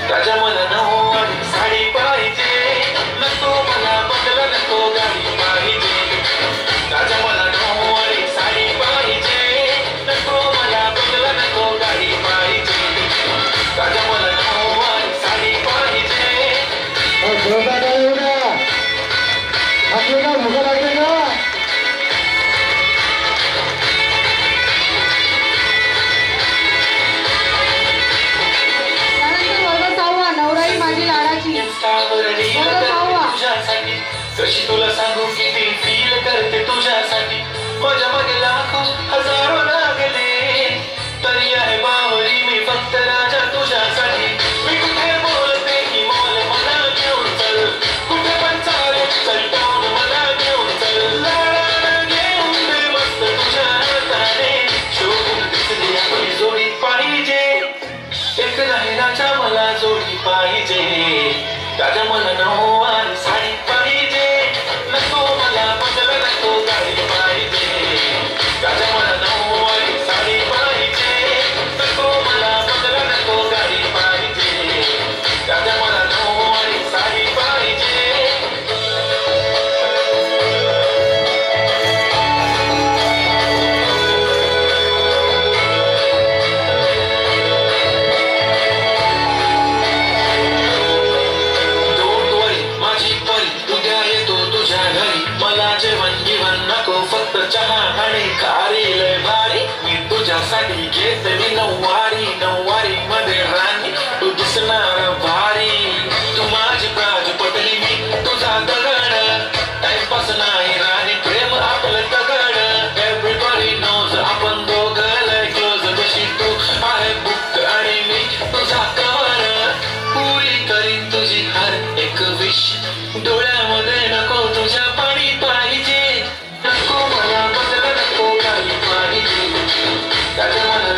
राजा मला नऊवारी साडी पाहिजे, नको मला बंगला नको गाडी पाहिजे. राजा मला नऊवारी साडी पाहिजे, नको मला बंगला नको गाडी पाहिजे. राजा मला नऊवारी साडी पाहिजे. आपल्याला भूक लागली ना. कशी तुला सांगू किती फील करते तुझ्यासाठी. माझ्या मागे लाखो हजारो लागले, तरी आहे बावरी मी फक्त राजा तुझ्यासाठी. मी कुठे बोलते की मॉल मला घेऊन चल, कुठे पण चालेल चल टाऊन मला घेऊन चल. लाडाला घेऊन दे मस्त तुझ्या हाताने, शोधून दिसली आपली जोडी पाहिजे. एक नाही राजा मला जोडी पाहिजे. राजा मला नऊवारी साडी पाहिजे, नको मला बंगला नको गाडी पाहिजे. राजा मला नऊवारी साडी पाहिजे, नको मला बंगला नको गाडी पाहिजे. राजा मला नऊवारी साडी पाहिजे. फक्त चहा आणि खारी लय भारी, मी तुझ्यासाठी घेत मी नऊवारी. नऊवारी मध्ये राणी तू दिसणार भारी. तू माझी प्राज पटली मी तुझा दगड, टाइमपास नाही राणी प्रेम आपलं दगड. एव्हरीबडी नोज आपण दोघं लय क्लोज, जशी तू आहे बुक आणि मी तुझा कवर. पुरी करीन तुझी हर एक विश, डोळ्यामध्ये नको तुझ्या पाणी पाहिजे. नको मला बंगला नको गाडी पाहिजे. राजा मला